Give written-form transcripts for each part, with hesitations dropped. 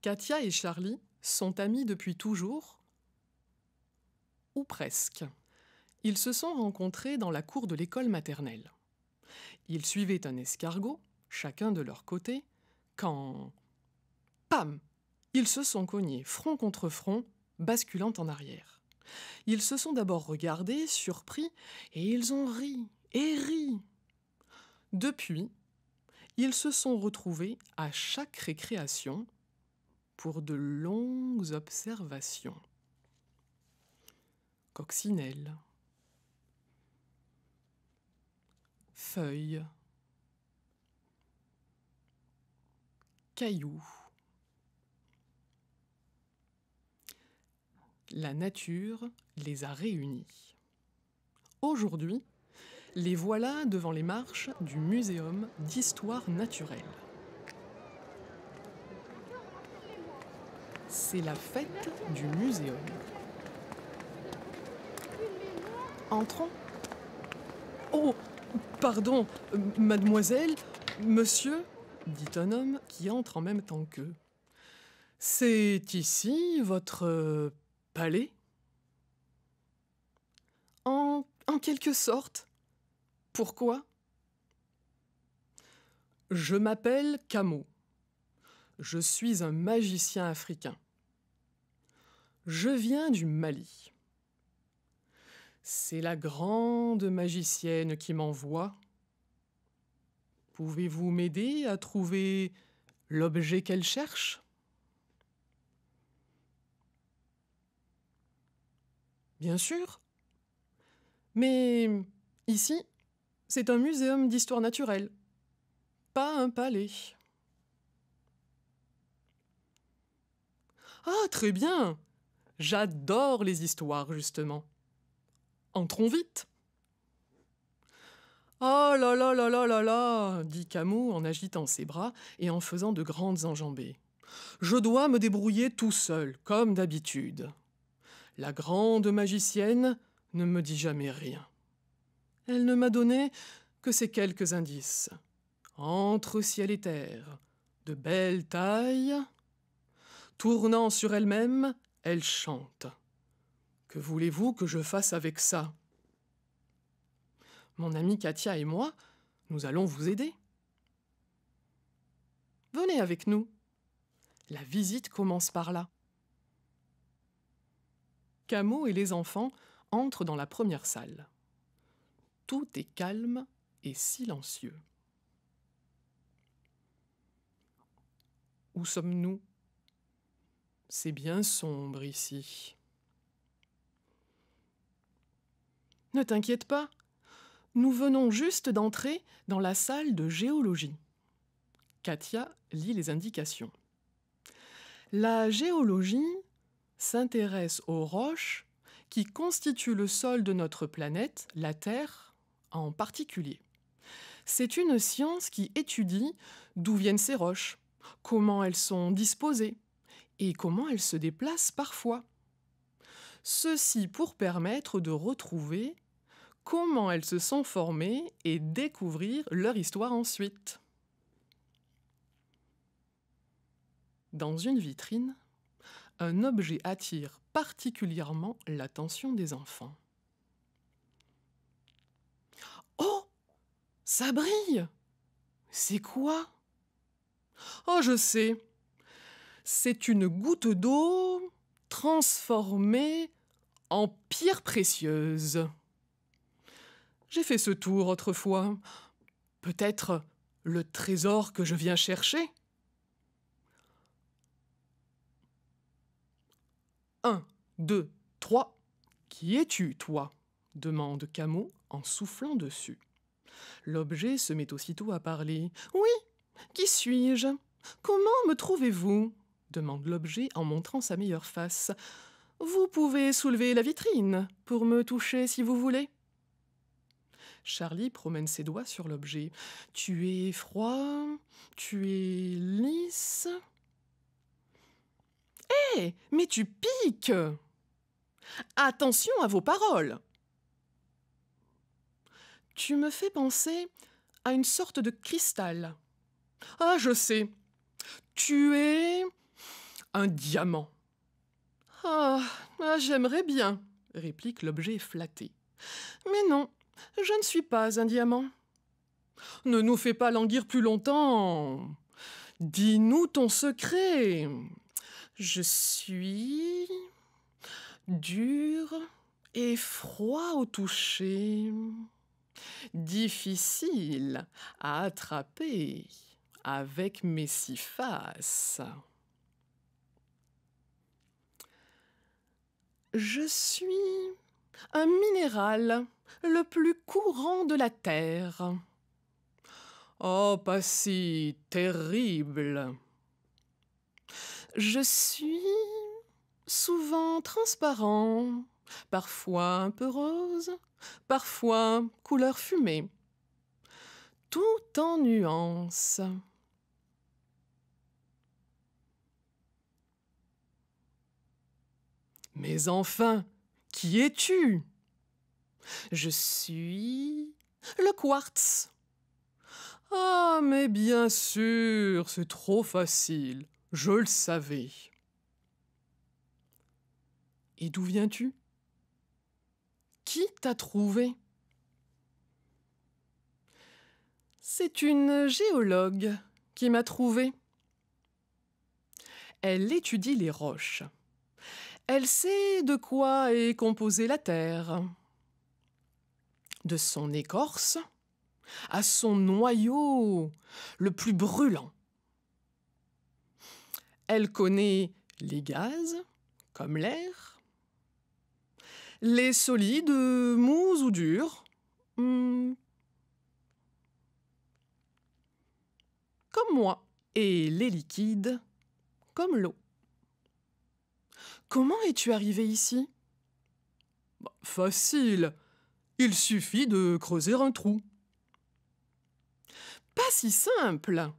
Katia et Charlie sont amis depuis toujours, ou presque. Ils se sont rencontrés dans la cour de l'école maternelle. Ils suivaient un escargot, chacun de leur côté, quand... Pam! Ils se sont cognés front contre front, basculant en arrière. Ils se sont d'abord regardés, surpris, et ils ont ri, et ri. Depuis, ils se sont retrouvés à chaque récréation pour de longues observations. Coccinelle, feuilles, cailloux. La nature les a réunis. Aujourd'hui, les voilà devant les marches du Muséum d'histoire naturelle. C'est la fête du muséum. Entrons. Oh, pardon, mademoiselle, monsieur, dit un homme qui entre en même temps qu'eux. C'est ici votre palais ? En quelque sorte. Pourquoi ? Je m'appelle Camo. Je suis un magicien africain. Je viens du Mali. C'est la grande magicienne qui m'envoie. Pouvez-vous m'aider à trouver l'objet qu'elle cherche ? Bien sûr. Mais ici, c'est un muséum d'histoire naturelle, pas un palais. Ah, très bien. J'adore les histoires, justement. Entrons vite. Oh là là là là là là, dit Camo en agitant ses bras et en faisant de grandes enjambées. Je dois me débrouiller tout seul, comme d'habitude. La grande magicienne ne me dit jamais rien. Elle ne m'a donné que ces quelques indices. Entre ciel et terre, de belle taille, tournant sur elle-même, elle chante. Que voulez-vous que je fasse avec ça ? Mon amie Katia et moi, nous allons vous aider. Venez avec nous. La visite commence par là. Camo et les enfants entrent dans la première salle. Tout est calme et silencieux. Où sommes-nous ? C'est bien sombre ici. Ne t'inquiète pas, nous venons juste d'entrer dans la salle de géologie. Katia lit les indications. La géologie s'intéresse aux roches qui constituent le sol de notre planète, la Terre en particulier. C'est une science qui étudie d'où viennent ces roches, comment elles sont disposées et comment elles se déplacent parfois. Ceci pour permettre de retrouver comment elles se sont formées et découvrir leur histoire ensuite. Dans une vitrine, un objet attire particulièrement l'attention des enfants. Oh, ça brille! C'est quoi? Oh, je sais. C'est une goutte d'eau transformée en pierre précieuse. J'ai fait ce tour autrefois. Peut-être le trésor que je viens chercher? 1, 2, 3. Qui es-tu, toi ? Demande Camo en soufflant dessus. L'objet se met aussitôt à parler. Oui, qui suis-je ? Comment me trouvez-vous ? Demande l'objet en montrant sa meilleure face. Vous pouvez soulever la vitrine pour me toucher si vous voulez. Charlie promène ses doigts sur l'objet. Tu es froid, tu es lisse. Hé, mais tu piques ! Attention à vos paroles. Tu me fais penser à une sorte de cristal. Ah, je sais. Tu es Un diamant. J'aimerais bien, réplique l'objet flatté. Mais non, je ne suis pas un diamant. Ne nous fais pas languir plus longtemps. Dis-nous ton secret. Je suis dur et froid au toucher, difficile à attraper avec mes 6 faces. Je suis un minéral le plus courant de la terre. Oh, pas si terrible. Je suis souvent transparent, parfois un peu rose, parfois couleur fumée, tout en nuances. Mais enfin, qui es-tu? Je suis le quartz. Ah, mais bien sûr, c'est trop facile, je le savais. Et d'où viens-tu? Qui t'a trouvé? C'est une géologue qui m'a trouvé. Elle étudie les roches. Elle sait de quoi est composée la terre. De son écorce à son noyau le plus brûlant. Elle connaît les gaz, comme l'air, les solides, mous ou durs, comme moi, et les liquides, comme l'eau. Comment es-tu arrivé ici? Facile, il suffit de creuser un trou. Pas si simple.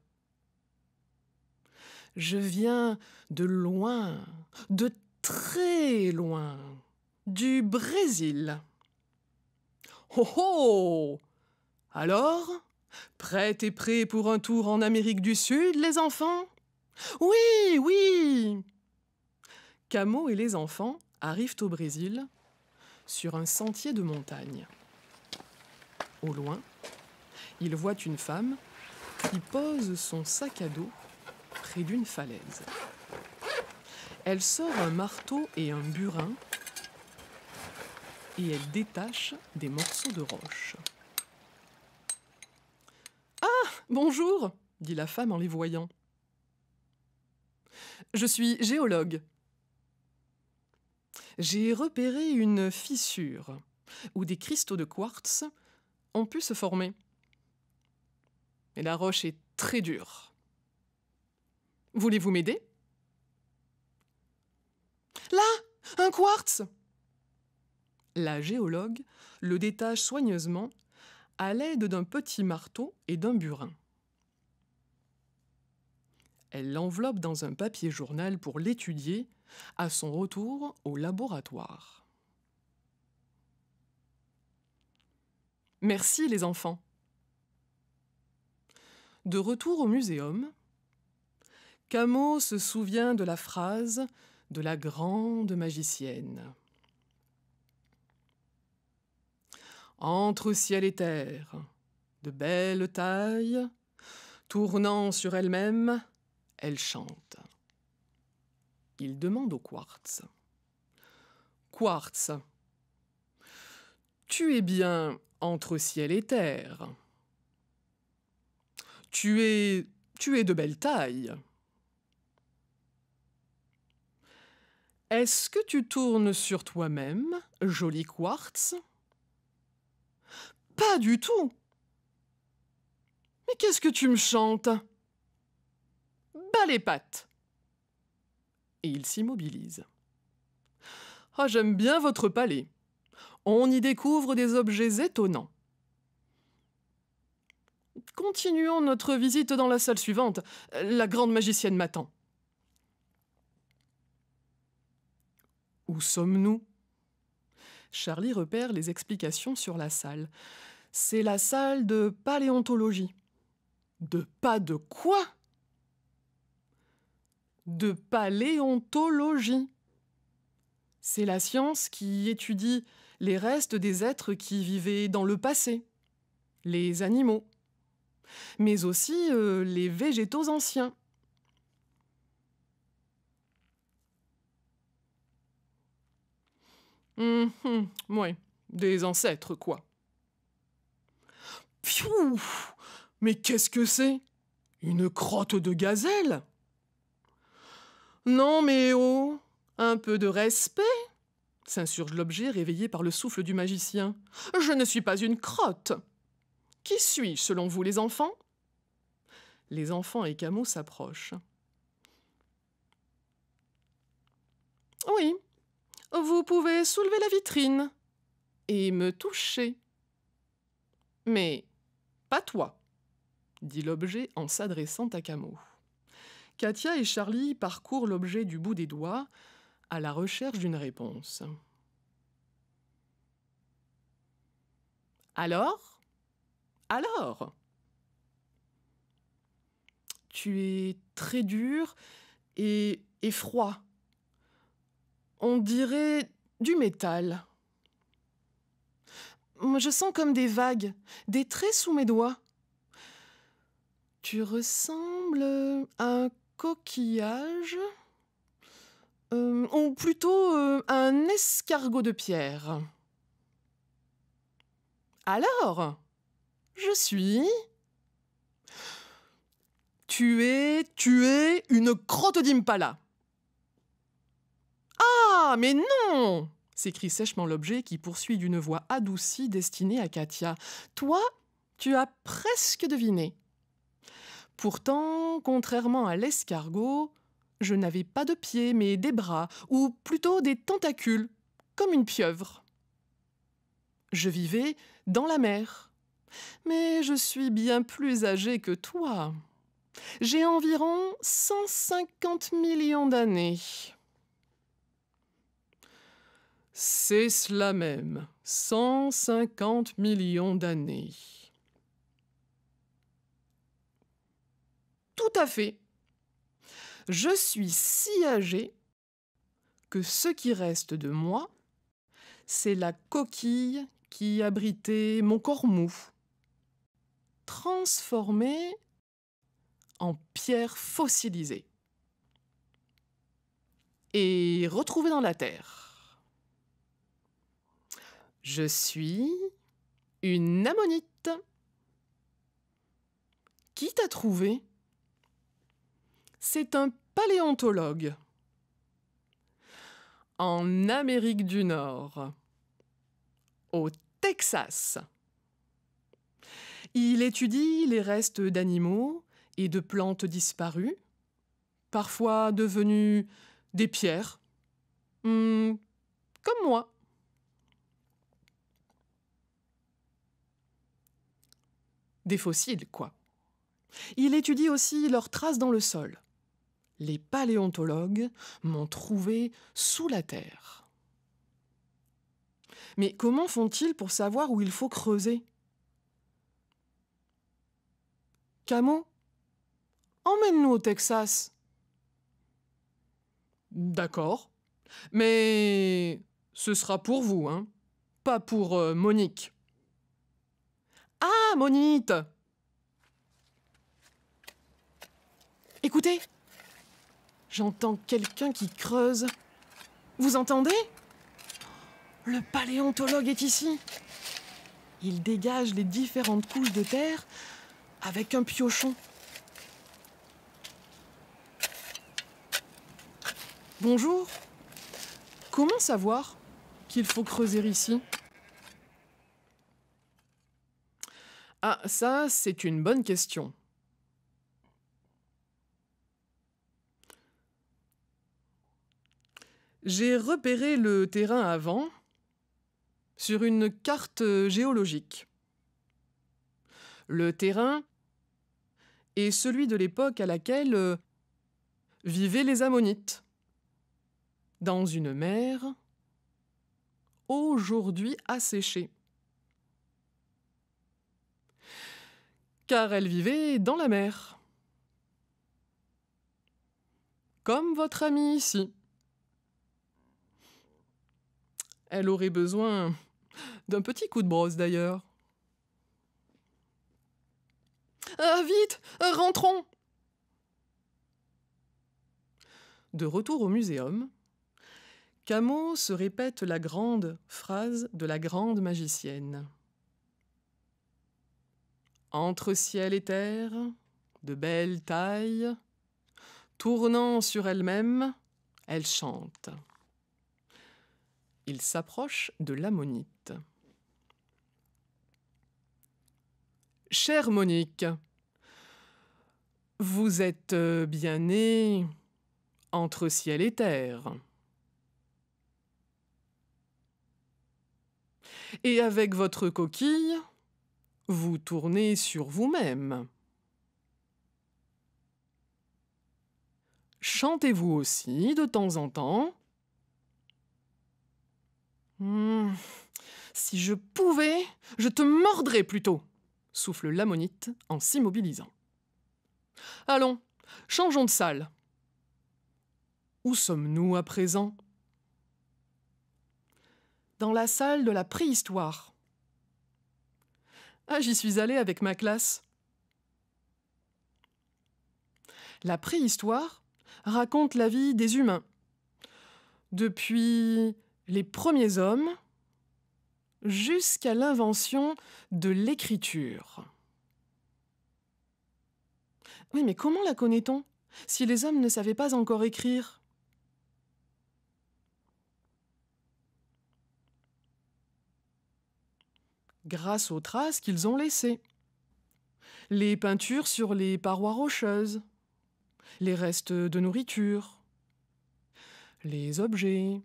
Je viens de loin, de très loin, du Brésil. Oh oh! Alors, prêts et prêts pour un tour en Amérique du Sud, les enfants? Oui, oui! Camo et les enfants arrivent au Brésil sur un sentier de montagne. Au loin, ils voient une femme qui pose son sac à dos près d'une falaise. Elle sort un marteau et un burin et elle détache des morceaux de roche. « Ah, bonjour !» dit la femme en les voyant. « Je suis géologue. J'ai repéré une fissure où des cristaux de quartz ont pu se former. Mais la roche est très dure. Voulez-vous m'aider? Là, un quartz! La géologue le détache soigneusement à l'aide d'un petit marteau et d'un burin. Elle l'enveloppe dans un papier journal pour l'étudier à son retour au laboratoire. Merci les enfants. De retour au muséum, Camo se souvient de la phrase de la grande magicienne. Entre ciel et terre, de belle taille, tournant sur elle-même, elle chante. Il demande au quartz. Quartz, tu es bien entre ciel et terre. Tu es de belle taille. Est-ce que tu tournes sur toi-même, joli quartz? Pas du tout. Mais qu'est-ce que tu me chantes? Bas les pattes. Et il s'immobilise. Ah, j'aime bien votre palais. On y découvre des objets étonnants. Continuons notre visite dans la salle suivante. La grande magicienne m'attend. Où sommes-nous? Charlie repère les explications sur la salle. C'est la salle de paléontologie. De pas de quoi? de paléontologie. C'est la science qui étudie les restes des êtres qui vivaient dans le passé, les animaux, mais aussi les végétaux anciens. Ouais, des ancêtres, quoi. Pfiou! Mais qu'est-ce que c'est? Une crotte de gazelle? Non, mais oh, un peu de respect, s'insurge l'objet réveillé par le souffle du magicien. Je ne suis pas une crotte. Qui suis-je, selon vous, les enfants? Les enfants et Camus s'approchent. Oui, vous pouvez soulever la vitrine et me toucher. Mais pas toi, dit l'objet en s'adressant à Camus. Katia et Charlie parcourent l'objet du bout des doigts à la recherche d'une réponse. Alors? Tu es très dur et froid. On dirait du métal. Je sens comme des vagues, des traits sous mes doigts. Tu ressembles à un coquillage, ou plutôt à un escargot de pierre. Alors, je suis... Tu es une crotte d'impala. Ah, mais non! S'écrie sèchement l'objet qui poursuit d'une voix adoucie destinée à Katia. Toi, tu as presque deviné. Pourtant, contrairement à l'escargot, je n'avais pas de pieds, mais des bras, ou plutôt des tentacules, comme une pieuvre. Je vivais dans la mer, mais je suis bien plus âgée que toi. J'ai environ 150 millions d'années. C'est cela même, 150 millions d'années. Tout à fait. Je suis si âgée que ce qui reste de moi, c'est la coquille qui abritait mon corps mou, transformée en pierre fossilisée et retrouvée dans la terre. Je suis une ammonite. Qui t'a trouvé? C'est un paléontologue. En Amérique du Nord, au Texas. Il étudie les restes d'animaux et de plantes disparues, parfois devenues des pierres, comme moi. Des fossiles, quoi. Il étudie aussi leurs traces dans le sol. Les paléontologues m'ont trouvé sous la terre. Mais comment font-ils pour savoir où il faut creuser? Camo, emmène-nous au Texas. D'accord, mais ce sera pour vous, hein, pas pour Monique. Ah, Monite! Écoutez, j'entends quelqu'un qui creuse. Vous entendez? Le paléontologue est ici. Il dégage les différentes couches de terre avec un piochon. Bonjour. Comment savoir qu'il faut creuser ici? Ah, ça, c'est une bonne question. J'ai repéré le terrain avant sur une carte géologique. Le terrain est celui de l'époque à laquelle vivaient les Ammonites, dans une mer aujourd'hui asséchée. Car elle vivait dans la mer. comme votre amie ici. Elle aurait besoin d'un petit coup de brosse d'ailleurs. Vite, rentrons! De retour au muséum, Camus se répète la grande phrase de la grande magicienne. Entre ciel et terre, de belle taille, tournant sur elle-même, elle chante. Il s'approche de l'ammonite. Chère Monique, vous êtes bien née entre ciel et terre. Et avec votre coquille, vous tournez sur vous-même. Chantez-vous aussi de temps en temps? Si je pouvais, je te mordrais plutôt, souffle l'ammonite en s'immobilisant. Allons, changeons de salle. Où sommes-nous à présent? Dans la salle de la préhistoire. Ah, j'y suis allée avec ma classe. La préhistoire raconte la vie des humains. Depuis les premiers hommes jusqu'à l'invention de l'écriture. Oui, mais comment la connaît-on si les hommes ne savaient pas encore écrire? Grâce aux traces qu'ils ont laissées. Les peintures sur les parois rocheuses, les restes de nourriture, les objets.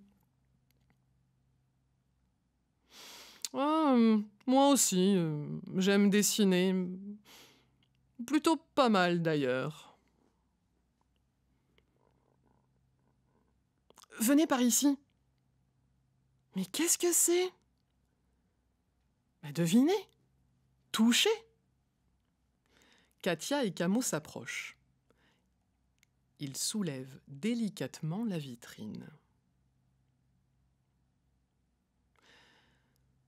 Moi aussi, j'aime dessiner. Plutôt pas mal d'ailleurs. Venez par ici. Mais qu'est-ce que c'est? Devinez. Touchez. Katia et Camus s'approchent. Ils soulèvent délicatement la vitrine.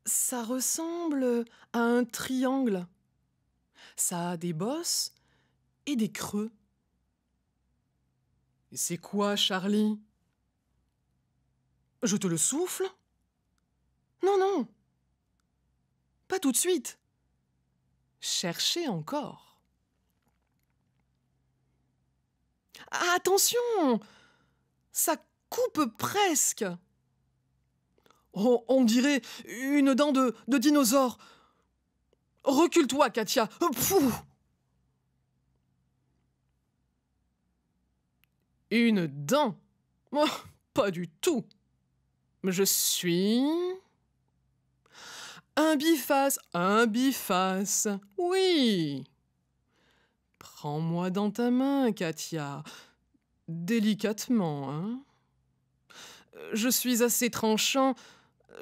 Ça ressemble à un triangle. Ça a des bosses et des creux. Et c'est quoi, Charlie? Je te le souffle? Non, non. Pas tout de suite. Cherchez encore. Attention! Ça coupe presque. Oh, on dirait une dent de dinosaure. Recule-toi, Katia. Pfff. Une dent? Oh, pas du tout. Je suis... un biface, oui. Prends-moi dans ta main, Katia. Délicatement, hein. Je suis assez tranchant,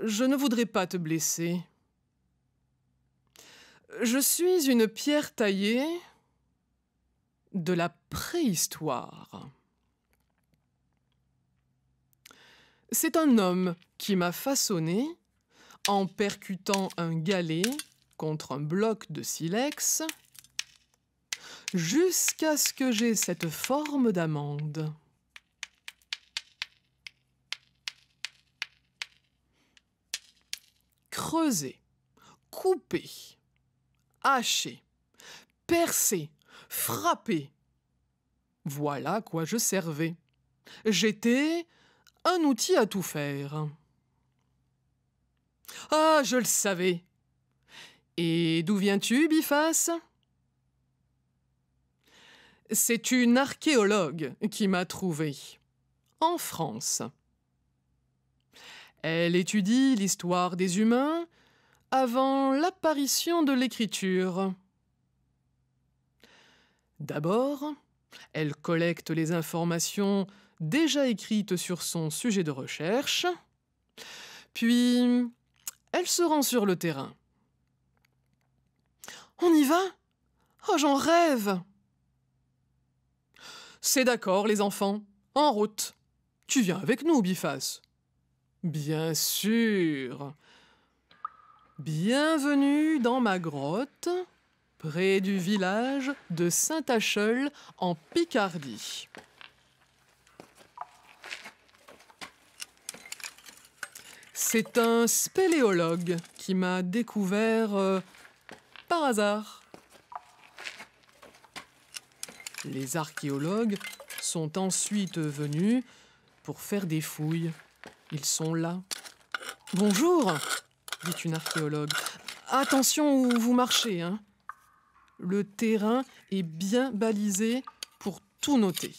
je ne voudrais pas te blesser. Je suis une pierre taillée de la préhistoire. C'est un homme qui m'a façonné en percutant un galet contre un bloc de silex jusqu'à ce que j'ai cette forme d'amande. Creuser, couper, hacher, percer, frapper. Voilà à quoi je servais. J'étais un outil à tout faire. Ah, je le savais. Et d'où viens-tu, Biface? C'est une archéologue qui m'a trouvé, en France. Elle étudie l'histoire des humains avant l'apparition de l'écriture. D'abord, elle collecte les informations déjà écrites sur son sujet de recherche, puis elle se rend sur le terrain. On y va? Oh, j'en rêve! C'est d'accord, les enfants, En route. Tu viens avec nous, Biface. Bien sûr. Bienvenue dans ma grotte, près du village de Saint-Acheul, en Picardie. C'est un spéléologue qui m'a découvert par hasard. Les archéologues sont ensuite venus pour faire des fouilles. Ils sont là. « Bonjour !» dit une archéologue. « Attention où vous marchez, hein. Le terrain est bien balisé pour tout noter.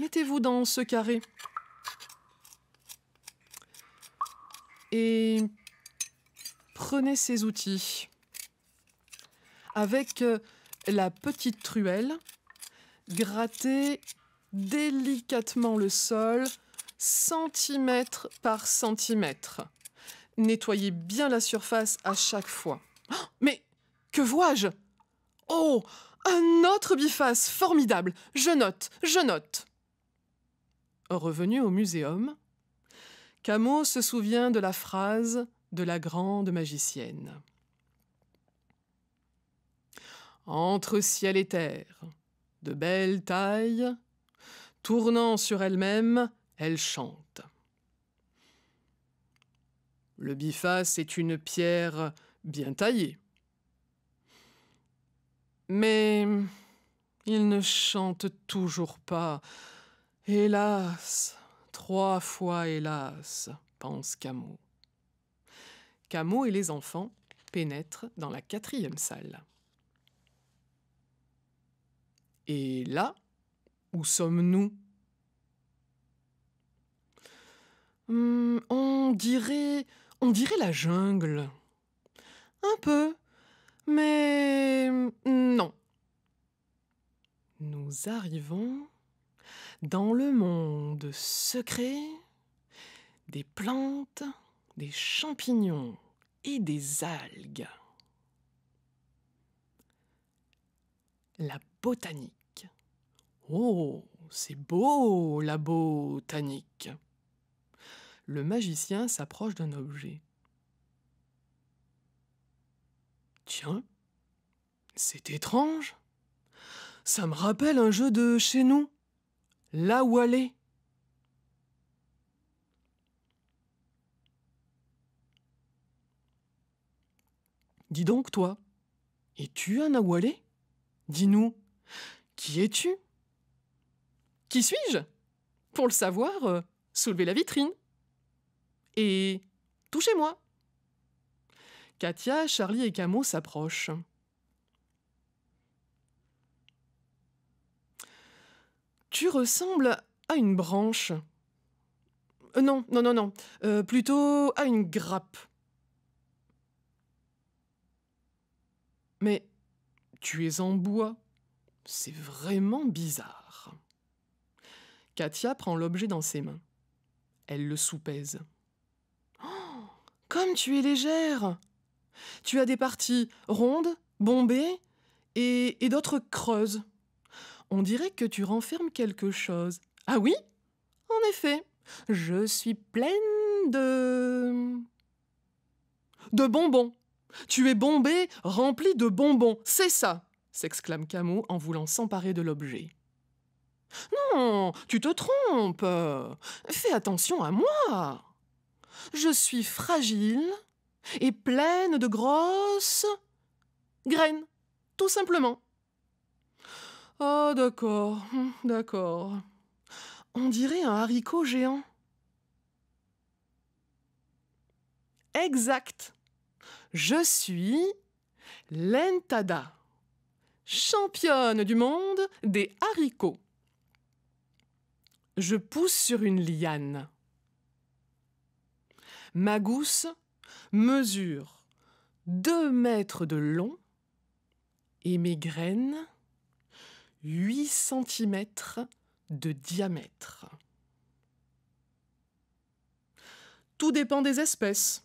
Mettez-vous dans ce carré. Et prenez ces outils. Avec la petite truelle, grattez délicatement le sol, centimètre par centimètre. Nettoyez bien la surface à chaque fois. Oh, mais que vois-je? Oh, un autre biface formidable. Je note, je note. Revenu au muséum, Camus se souvient de la phrase de la grande magicienne. Entre ciel et terre, de belle taille, tournant sur elle-même, elle chante. Le biface est une pierre bien taillée. Mais il ne chante toujours pas. Hélas, 3 fois hélas, pense Camus. Camus et les enfants pénètrent dans la 4e salle. Et là, où sommes-nous? On dirait la jungle. Un peu, mais non. Nous arrivons dans le monde secret des plantes, des champignons et des algues. La botanique. Oh, c'est beau, la botanique. Le magicien s'approche d'un objet. Tiens, c'est étrange. Ça me rappelle un jeu de chez nous. Là où aller. Dis donc, toi, es-tu un Awalé? Dis-nous, qui es-tu? Qui suis-je? Pour le savoir, soulevez la vitrine. Et touchez-moi. Katia, Charlie et Camus s'approchent. Tu ressembles à une branche. Non, plutôt à une grappe. Mais tu es en bois. C'est vraiment bizarre. Katia prend l'objet dans ses mains. Elle le soupèse. Oh, comme tu es légère! Tu as des parties rondes, bombées et d'autres creuses. On dirait que tu renfermes quelque chose. Ah oui? En effet, je suis pleine de bonbons. Tu es bombée, remplie de bonbons. C'est ça, s'exclame Camus en voulant s'emparer de l'objet. Non, tu te trompes. Fais attention à moi. Je suis fragile et pleine de grosses graines, tout simplement. Oh, d'accord. On dirait un haricot géant. Exact. Je suis l'Entada, championne du monde des haricots. Je pousse sur une liane. Ma gousse mesure 2 mètres de long et mes graines 8 centimètres de diamètre. Tout dépend des espèces.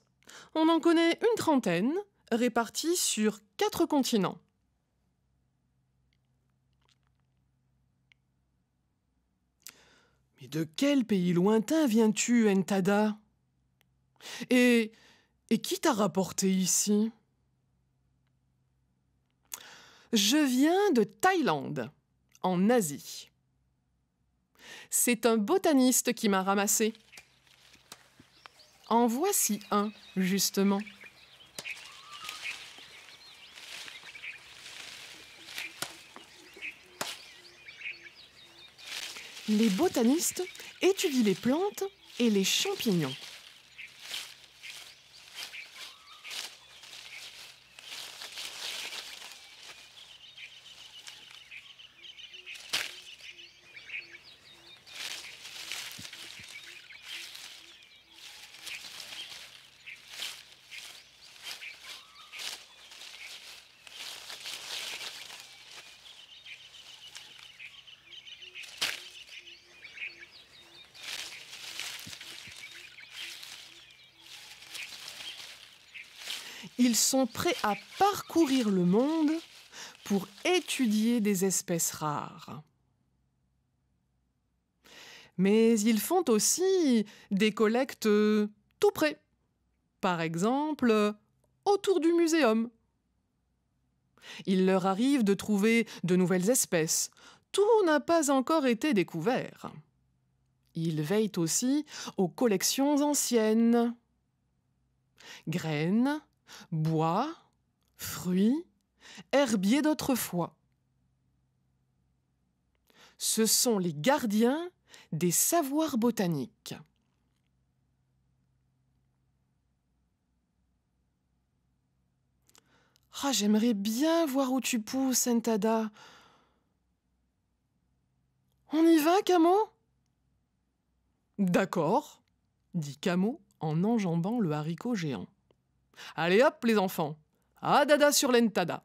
On en connaît une 30aine, réparties sur 4 continents. de quel pays lointain viens-tu, Entada? Et qui t'a rapporté ici? Je viens de Thaïlande, en Asie. C'est un botaniste qui m'a ramassé. En voici un, justement. Les botanistes étudient les plantes et les champignons. Ils sont prêts à parcourir le monde pour étudier des espèces rares. Mais ils font aussi des collectes tout près. Par exemple, autour du muséum. Il leur arrive de trouver de nouvelles espèces. Tout n'a pas encore été découvert. Ils veillent aussi aux collections anciennes. Graines, bois, fruits, herbiers d'autrefois. Ce sont les gardiens des savoirs botaniques. Ah, j'aimerais bien voir où tu pousses, Entada. On y va, Camo? D'accord, dit Camo en enjambant le haricot géant. Allez hop, les enfants, à dada sur l'Entada.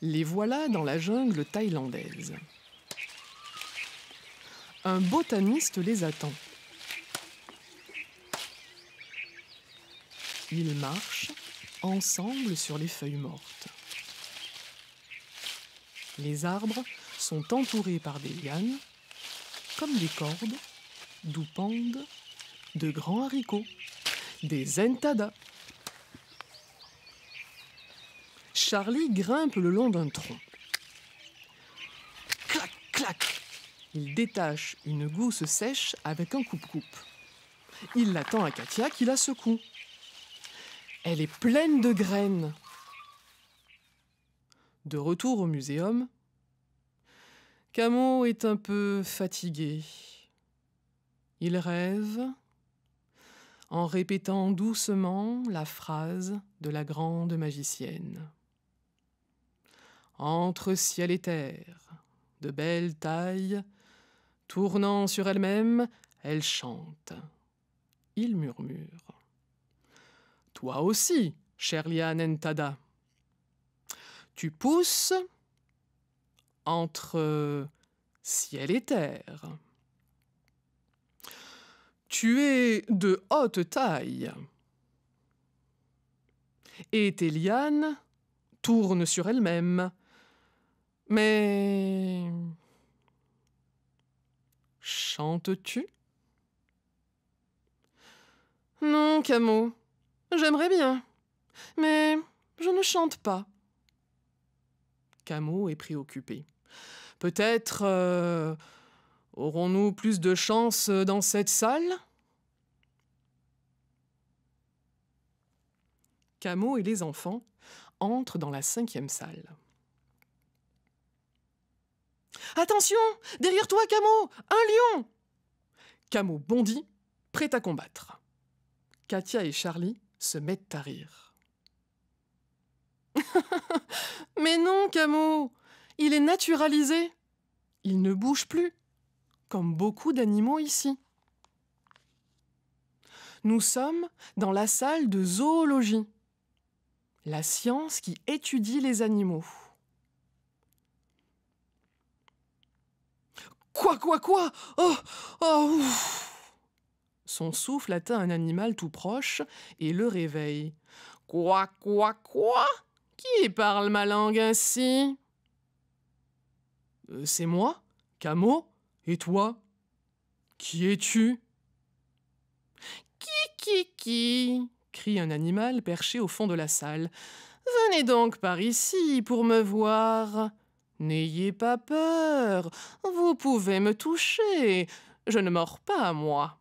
Les voilà dans la jungle thaïlandaise. Un botaniste les attend. Ils marchent ensemble sur les feuilles mortes. Les arbres sont entourés par des lianes, comme des cordes, d'où pendent de grands haricots, des Entada. Charlie grimpe le long d'un tronc. Clac, clac! Il détache une gousse sèche avec un coupe-coupe. Il l'attend à Katia qui la secoue. Elle est pleine de graines. De retour au muséum, Camo est un peu fatigué. Il rêve en répétant doucement la phrase de la grande magicienne. Entre ciel et terre, de belle taille, tournant sur elle-même, elle chante. Il murmure. Toi aussi, chère liane Entada. Tu pousses entre ciel et terre. Tu es de haute taille. Et tes lianes tournent sur elles-mêmes. Mais chantes-tu? Non, Camo, j'aimerais bien, mais je ne chante pas. Camo est préoccupé. Peut-être aurons-nous plus de chance dans cette salle? Camo et les enfants entrent dans la 5e salle. Attention! Derrière toi, Camo! Un lion! Camo bondit, prêt à combattre. Katia et Charlie se mettent à rire. Mais non, Camo! Il est naturalisé. Il ne bouge plus, comme beaucoup d'animaux ici. Nous sommes dans la salle de zoologie, la science qui étudie les animaux. Quoi? Oh, ouf. Son souffle atteint un animal tout proche et le réveille. Quoi? Qui parle ma langue ainsi? C'est moi, Camo, Et toi, qui es-tu? Qui crie un animal perché au fond de la salle. Venez donc par ici pour me voir. N'ayez pas peur, vous pouvez me toucher, je ne mords pas, moi.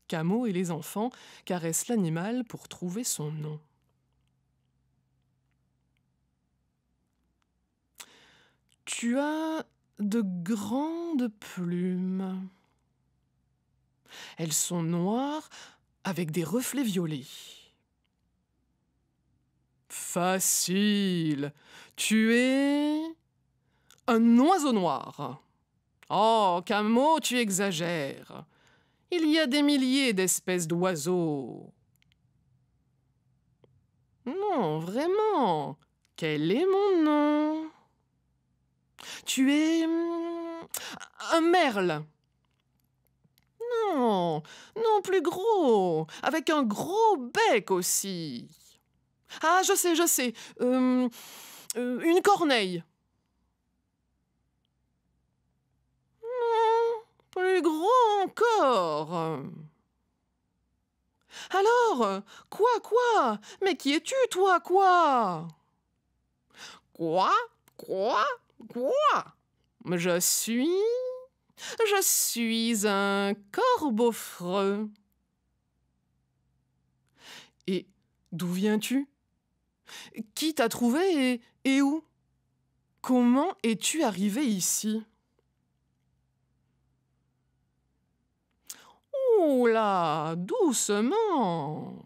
Camo et les enfants caressent l'animal pour trouver son nom. Tu as de grandes plumes. Elles sont noires avec des reflets violets. Facile. Tu es un oiseau noir. Oh, Camo, tu exagères. Il y a des milliers d'espèces d'oiseaux. Non, vraiment. Quel est mon nom? Tu es un merle. Non, non, plus gros, avec un gros bec aussi. Ah, je sais. Une corneille. Non, plus gros encore. Alors, quoi? Mais qui es-tu, toi, quoi? Quoi? Je suis un corbeau freux. Et d'où viens-tu? Qui t'a trouvé et où? Comment es-tu arrivé ici? Oh là, doucement.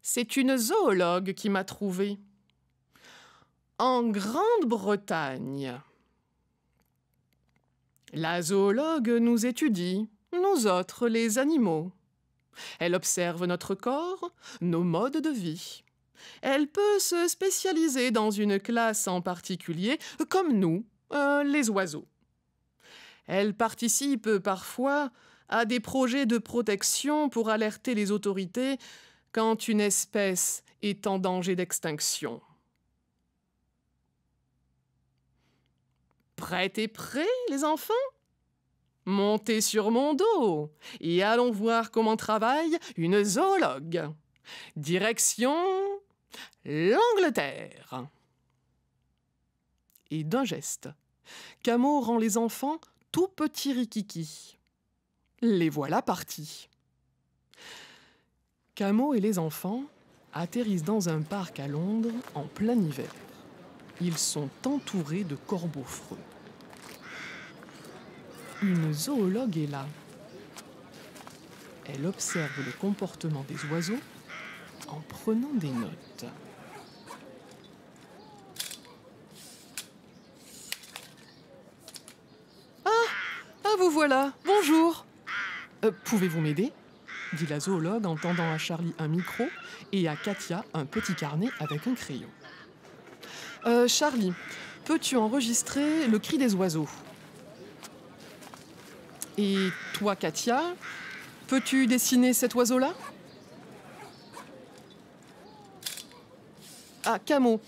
C'est une zoologue qui m'a trouvé. En Grande-Bretagne. La zoologue nous étudie, nous autres les animaux. Elle observe notre corps, nos modes de vie. Elle peut se spécialiser dans une classe en particulier, comme nous, les oiseaux. Elle participe parfois à des projets de protection pour alerter les autorités quand une espèce est en danger d'extinction. Prêts et prêts, les enfants? Montez sur mon dos et allons voir comment travaille une zoologue. Direction l'Angleterre. Et d'un geste, Camo rend les enfants tout petits rikiki. Les voilà partis. Camo et les enfants atterrissent dans un parc à Londres en plein hiver. Ils sont entourés de corbeaux freux. Une zoologue est là. Elle observe le comportement des oiseaux en prenant des notes. Ah, vous voilà, bonjour. Pouvez-vous m'aider? Dit la zoologue en tendant à Charlie un micro et à Katia un petit carnet avec un crayon. Charlie, peux-tu enregistrer le cri des oiseaux? Et toi, Katia, peux-tu dessiner cet oiseau-là? Ah, Camo,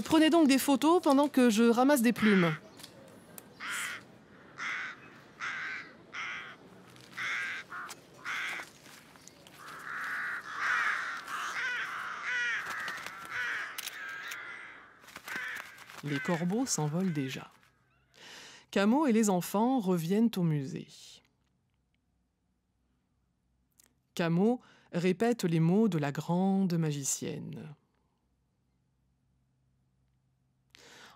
prenez donc des photos pendant que je ramasse des plumes. Les corbeaux s'envolent déjà. Camo et les enfants reviennent au musée. Camo répète les mots de la grande magicienne.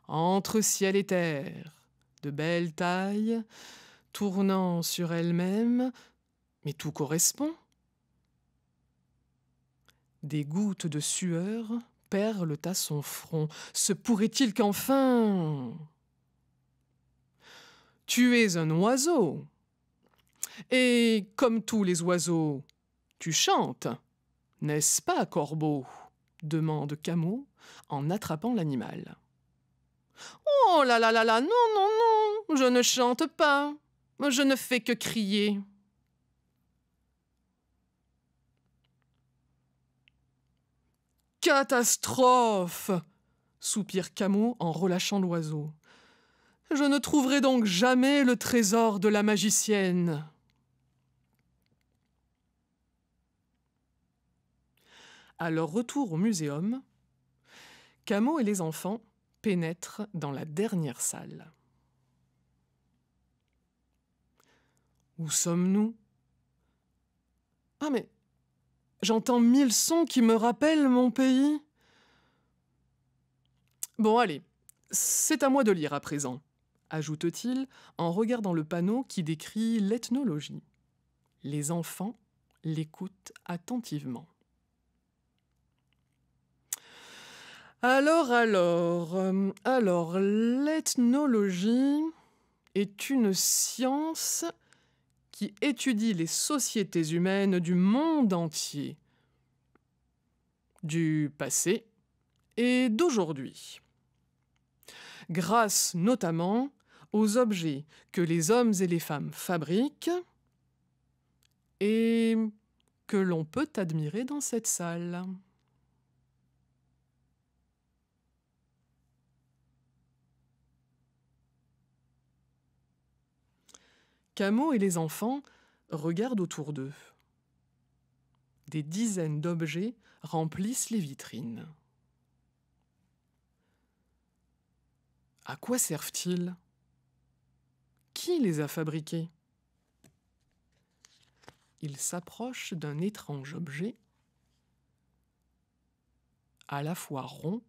Entre ciel et terre, de belle taille, tournant sur elle-même, mais tout correspond. Des gouttes de sueur perlent à son front. Se pourrait-il qu'enfin... Tu es un oiseau. Et comme tous les oiseaux, tu chantes, n'est-ce pas, corbeau? Demande Camo en attrapant l'animal. Oh là, non, je ne chante pas, je ne fais que crier. Catastrophe! Soupire Camo en relâchant l'oiseau. Je ne trouverai donc jamais le trésor de la magicienne. À leur retour au muséum, Cameau et les enfants pénètrent dans la dernière salle. Où sommes-nous? Ah mais, j'entends 1000 sons qui me rappellent mon pays. Bon allez, c'est à moi de lire à présent, ajoute-t-il en regardant le panneau qui décrit l'ethnologie. Les enfants l'écoutent attentivement. Alors, l'ethnologie est une science qui étudie les sociétés humaines du monde entier, du passé et d'aujourd'hui, grâce notamment aux objets que les hommes et les femmes fabriquent et que l'on peut admirer dans cette salle. Cameau et les enfants regardent autour d'eux. Des dizaines d'objets remplissent les vitrines. À quoi servent-ils? Qui les a fabriqués? Ils s'approchent d'un étrange objet, à la fois rond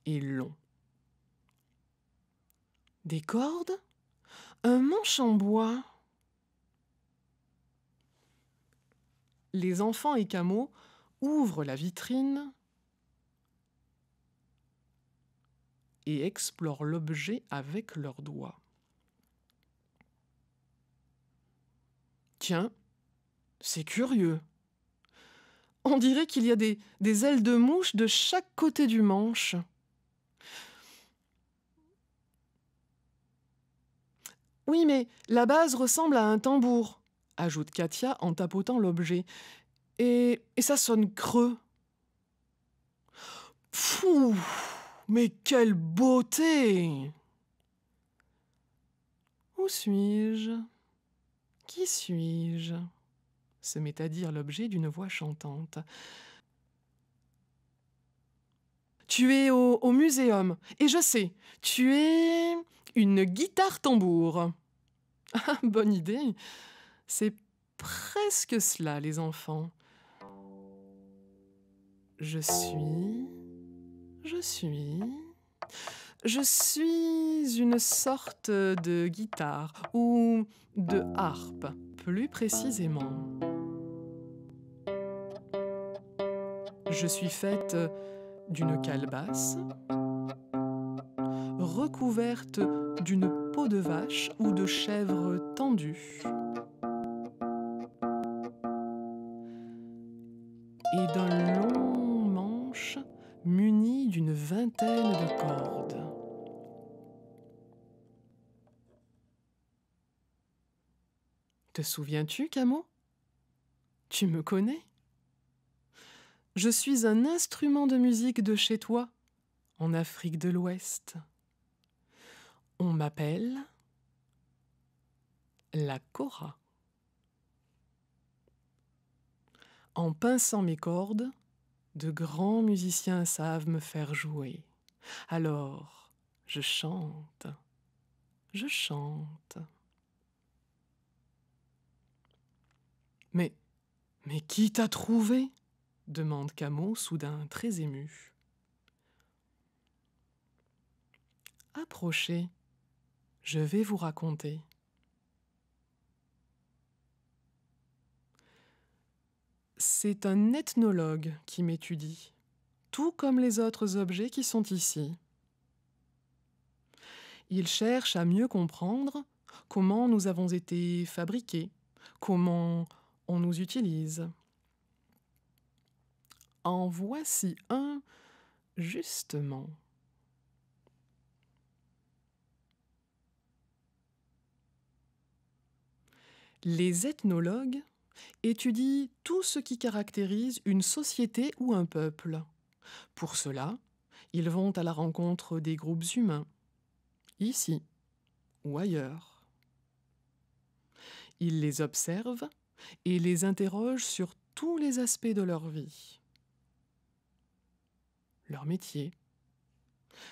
et long. Des cordes? Un manche en bois? Les enfants et Cameau ouvrent la vitrine et explorent l'objet avec leurs doigts. Tiens, c'est curieux. On dirait qu'il y a des ailes de mouche de chaque côté du manche. Oui, mais la base ressemble à un tambour, ajoute Katia en tapotant l'objet. Et ça sonne creux. Pfff, mais quelle beauté! Où suis-je? Qui suis-je? Se met à dire l'objet d'une voix chantante. Tu es au muséum, et je sais, tu es une guitare-tambour. Ah, bonne idée. C'est presque cela, les enfants. Je suis une sorte de guitare, ou de harpe, plus précisément. Je suis faite d'une calebasse, recouverte d'une peau de vache ou de chèvre tendue, et d'un long manche muni d'une vingtaine de cordes. Te souviens-tu, Cameau? Tu me connais? Je suis un instrument de musique de chez toi, en Afrique de l'Ouest. On m'appelle la kora. En pinçant mes cordes, de grands musiciens savent me faire jouer. Alors, je chante. Mais qui t'a trouvé? Demande Cameau, soudain très ému. Approchez, je vais vous raconter. C'est un ethnologue qui m'étudie, tout comme les autres objets qui sont ici. Il cherche à mieux comprendre comment nous avons été fabriqués, comment on nous utilise. En voici un, justement. Les ethnologues étudient tout ce qui caractérise une société ou un peuple. Pour cela, ils vont à la rencontre des groupes humains, ici, ou ailleurs. Il les observe et les interroge sur tous les aspects de leur vie. Leur métier,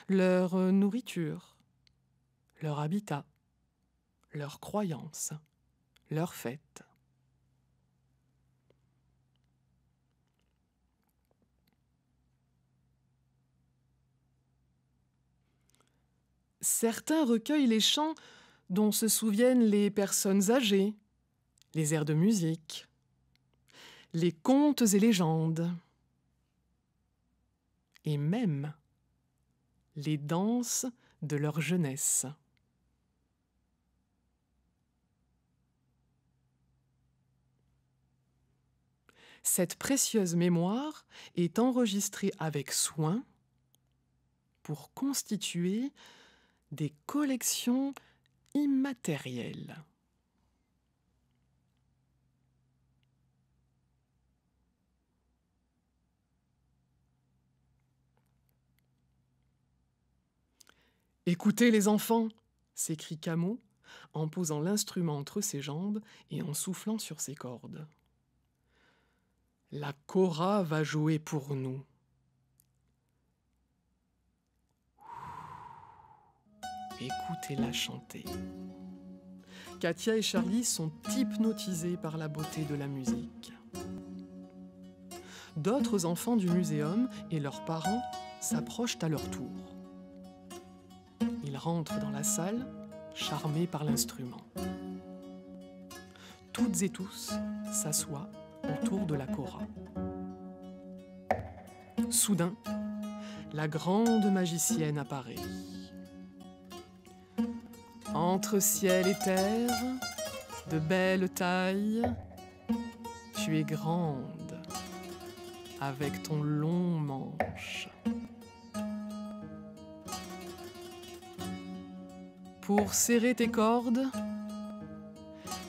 leur nourriture, leur habitat, leurs croyances, leurs fêtes. Certains recueillent les chants dont se souviennent les personnes âgées, les airs de musique, les contes et légendes, et même les danses de leur jeunesse. Cette précieuse mémoire est enregistrée avec soin pour constituer des collections immatérielles. Écoutez les enfants, s'écrie Camo en posant l'instrument entre ses jambes et en soufflant sur ses cordes. La kora va jouer pour nous. Écoutez-la chanter. Katia et Charlie sont hypnotisés par la beauté de la musique. D'autres enfants du muséum et leurs parents s'approchent à leur tour. Ils rentrent dans la salle, charmés par l'instrument. Toutes et tous s'assoient autour de la kora. Soudain, la grande magicienne apparaît. Entre ciel et terre, de belle taille, tu es grande, avec ton long manche. Pour serrer tes cordes,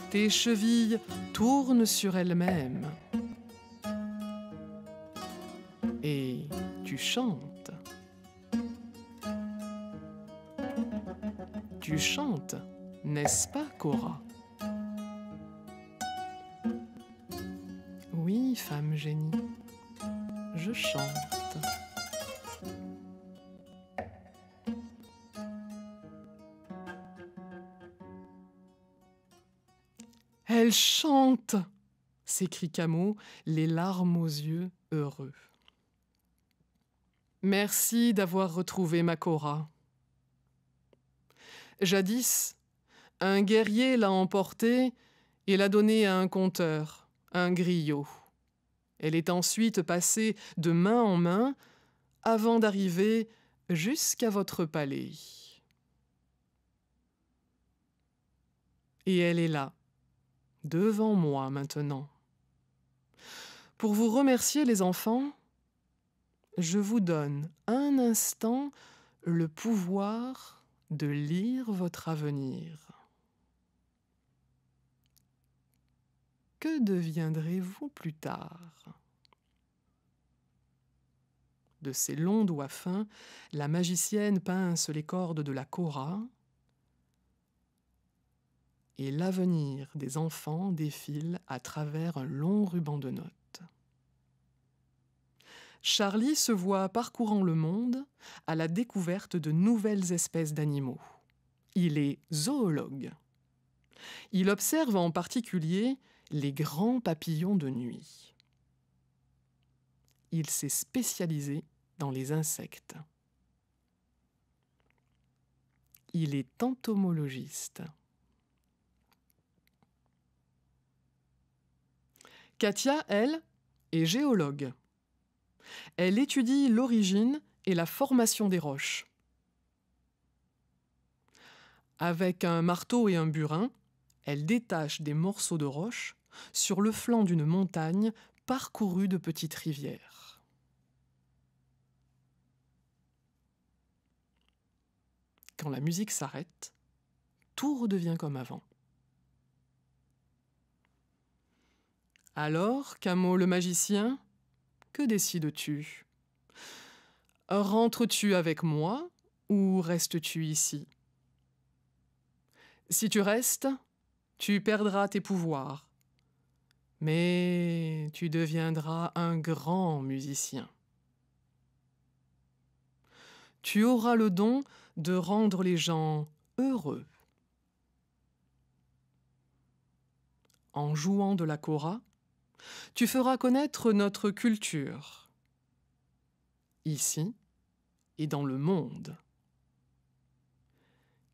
tes chevilles tournent sur elles-mêmes. Et tu chantes. Tu chantes, n'est-ce pas, Kora? Oui, femme génie, je chante. Elle chante, s'écrie Camo, les larmes aux yeux, heureux. Merci d'avoir retrouvé ma Kora. Jadis, un guerrier l'a emportée et l'a donnée à un conteur, un griot. Elle est ensuite passée de main en main avant d'arriver jusqu'à votre palais. Et elle est là, devant moi maintenant. Pour vous remercier, les enfants, je vous donne un instant le pouvoir de lire votre avenir. Que deviendrez-vous plus tard? De ses longs doigts fins, la magicienne pince les cordes de la kora et l'avenir des enfants défile à travers un long ruban de notes. Charlie se voit parcourant le monde à la découverte de nouvelles espèces d'animaux. Il est zoologue. Il observe en particulier les grands papillons de nuit. Il s'est spécialisé dans les insectes. Il est entomologiste. Katia, elle, est géologue. Elle étudie l'origine et la formation des roches. Avec un marteau et un burin, elle détache des morceaux de roche sur le flanc d'une montagne parcourue de petites rivières. Quand la musique s'arrête, tout redevient comme avant. Alors, Camo le magicien, que décides-tu? Rentres-tu avec moi ou restes-tu ici? Si tu restes, tu perdras tes pouvoirs, mais tu deviendras un grand musicien. Tu auras le don de rendre les gens heureux. En jouant de la kora, tu feras connaître notre culture, ici et dans le monde,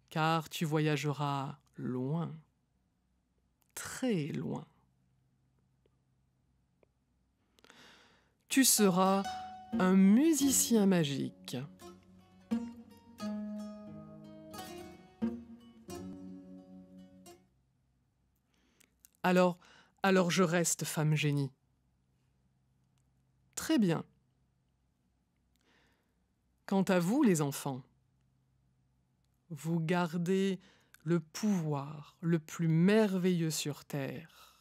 car tu voyageras loin, très loin. Tu seras un musicien magique. Alors je reste femme génie. Très bien. Quant à vous, les enfants, vous gardez le pouvoir le plus merveilleux sur Terre.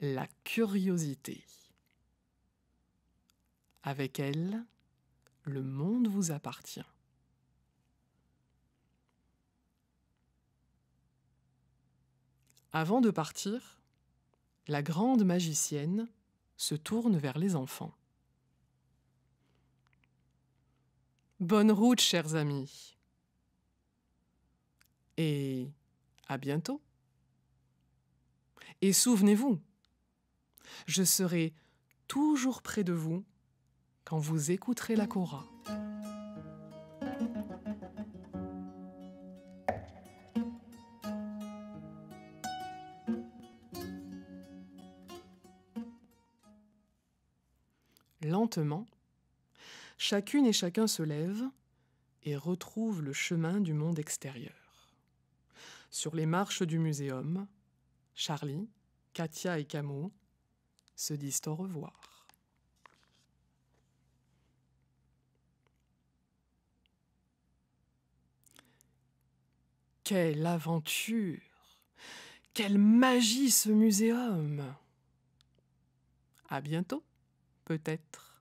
La curiosité. Avec elle, le monde vous appartient. Avant de partir, la grande magicienne se tourne vers les enfants. Bonne route, chers amis. Et à bientôt. Et souvenez-vous, je serai toujours près de vous quand vous écouterez la kora. Lentement, chacune et chacun se lève et retrouve le chemin du monde extérieur. Sur les marches du muséum, Charlie, Katia et Camo se disent au revoir. Quelle aventure! Quelle magie ce muséum! À bientôt, peut-être.